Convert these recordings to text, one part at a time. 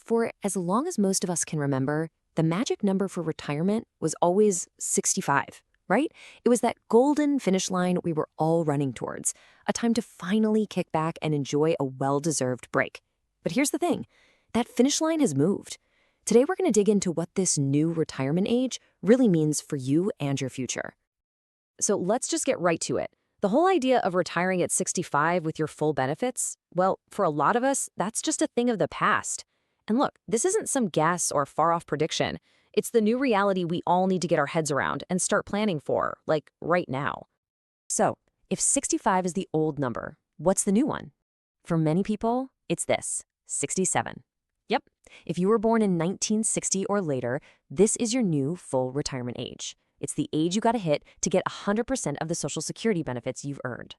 For as long as most of us can remember, the magic number for retirement was always 65, right? It was that golden finish line we were all running towards, a time to finally kick back and enjoy a well-deserved break. But here's the thing, that finish line has moved. Today we're going to dig into what this new retirement age really means for you and your future. So let's just get right to it. The whole idea of retiring at 65 with your full benefits, well, for a lot of us, that's just a thing of the past. And look, this isn't some guess or far-off prediction. It's the new reality we all need to get our heads around and start planning for, like right now. So, if 65 is the old number, what's the new one? For many people, it's this, 67. Yep, if you were born in 1960 or later, this is your new full retirement age. It's the age you gotta hit to get 100% of the Social Security benefits you've earned.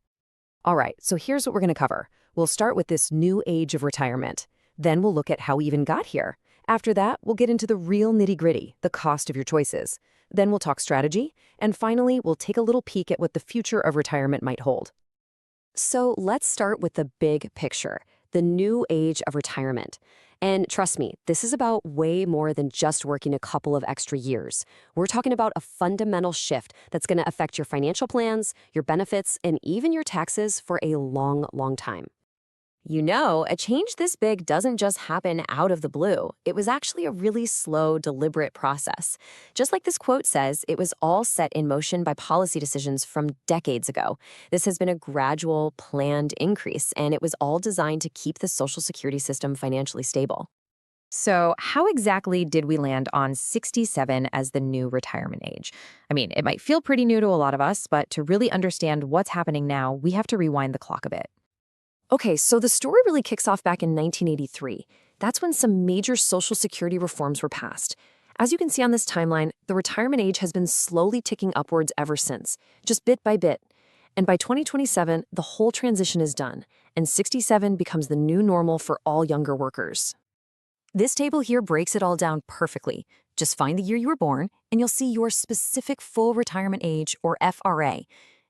All right, so here's what we're gonna cover. We'll start with this new age of retirement. Then we'll look at how we even got here. After that, we'll get into the real nitty-gritty, the cost of your choices. Then we'll talk strategy. And finally, we'll take a little peek at what the future of retirement might hold. So let's start with the big picture, the new age of retirement. And trust me, this is about way more than just working a couple of extra years. We're talking about a fundamental shift that's going to affect your financial plans, your benefits, and even your taxes for a long, long time. You know, a change this big doesn't just happen out of the blue. It was actually a really slow, deliberate process. Just like this quote says, it was all set in motion by policy decisions from decades ago. This has been a gradual, planned increase, and it was all designed to keep the Social Security system financially stable. So how exactly did we land on 67 as the new retirement age? I mean, it might feel pretty new to a lot of us, but to really understand what's happening now, we have to rewind the clock a bit. Okay, so the story really kicks off back in 1983. That's when some major Social Security reforms were passed. As you can see on this timeline, the retirement age has been slowly ticking upwards ever since, just bit by bit. And by 2027, the whole transition is done, and 67 becomes the new normal for all younger workers. This table here breaks it all down perfectly. Just find the year you were born, and you'll see your specific full retirement age, or FRA.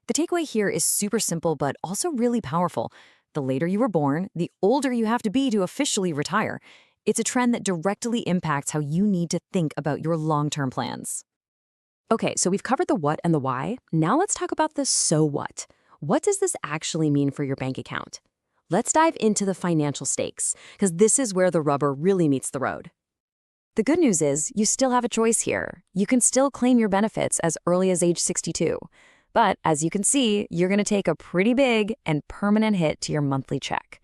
The takeaway here is super simple, but also really powerful. The later you were born, the older you have to be to officially retire. It's a trend that directly impacts how you need to think about your long-term plans. Okay, so we've covered the what and the why. Now let's talk about the so what. What does this actually mean for your bank account? Let's dive into the financial stakes, because this is where the rubber really meets the road. The good news is you still have a choice here. You can still claim your benefits as early as age 62. But as you can see, you're going to take a pretty big and permanent hit to your monthly check.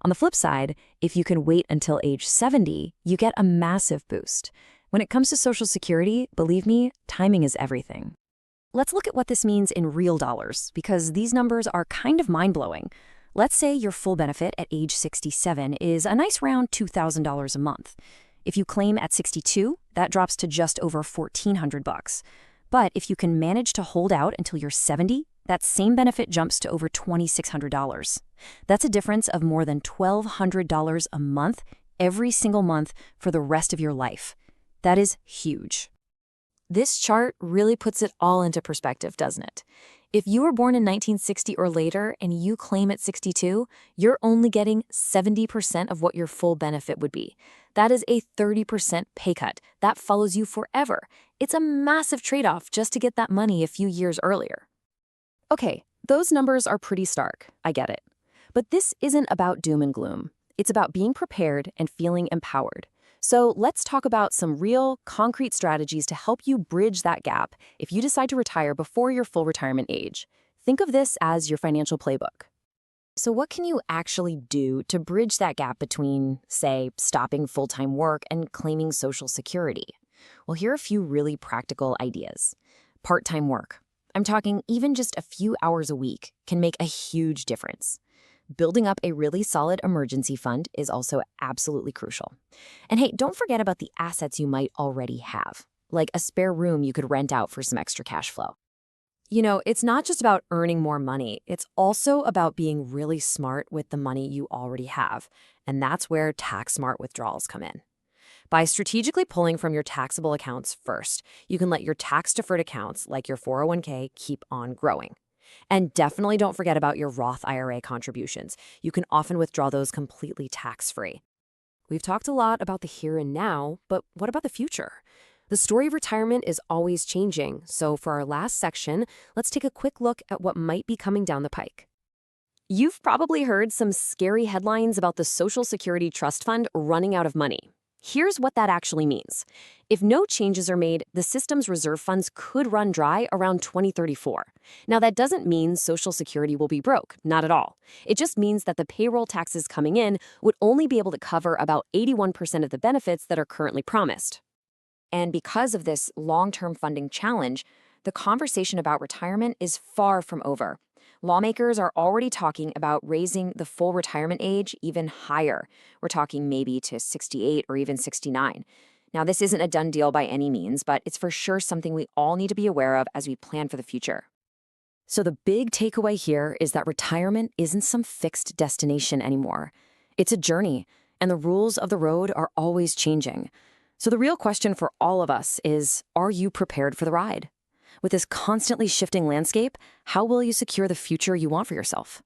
On the flip side, if you can wait until age 70, you get a massive boost. When it comes to Social Security, believe me, timing is everything. Let's look at what this means in real dollars, because these numbers are kind of mind-blowing. Let's say your full benefit at age 67 is a nice round $2,000 a month. If you claim at 62, that drops to just over $1,400. But if you can manage to hold out until you're 70, that same benefit jumps to over $2,600. That's a difference of more than $1,200 a month, every single month for the rest of your life. That is huge. This chart really puts it all into perspective, doesn't it? If you were born in 1960 or later and you claim at 62, you're only getting 70% of what your full benefit would be. That is a 30% pay cut. That follows you forever. It's a massive trade-off just to get that money a few years earlier. Okay, those numbers are pretty stark, I get it. But this isn't about doom and gloom. It's about being prepared and feeling empowered. So let's talk about some real, concrete strategies to help you bridge that gap if you decide to retire before your full retirement age. Think of this as your financial playbook. So what can you actually do to bridge that gap between, say, stopping full-time work and claiming Social Security? Well, here are a few really practical ideas. Part-time work. I'm talking even just a few hours a week can make a huge difference. Building up a really solid emergency fund is also absolutely crucial. And hey, don't forget about the assets you might already have, like a spare room you could rent out for some extra cash flow. You know, it's not just about earning more money. It's also about being really smart with the money you already have. And that's where tax-smart withdrawals come in. By strategically pulling from your taxable accounts first, you can let your tax-deferred accounts, like your 401k, keep on growing. And definitely don't forget about your Roth IRA contributions. You can often withdraw those completely tax-free. We've talked a lot about the here and now, but what about the future? The story of retirement is always changing, so for our last section, let's take a quick look at what might be coming down the pike. You've probably heard some scary headlines about the Social Security Trust Fund running out of money. Here's what that actually means. If no changes are made, the system's reserve funds could run dry around 2034. Now, that doesn't mean Social Security will be broke, not at all. It just means that the payroll taxes coming in would only be able to cover about 81% of the benefits that are currently promised. And because of this long-term funding challenge, the conversation about retirement is far from over. Lawmakers are already talking about raising the full retirement age even higher. We're talking maybe to 68 or even 69. Now, this isn't a done deal by any means, but it's for sure something we all need to be aware of as we plan for the future. So the big takeaway here is that retirement isn't some fixed destination anymore. It's a journey, and the rules of the road are always changing. So the real question for all of us is, are you prepared for the ride? With this constantly shifting landscape, how will you secure the future you want for yourself?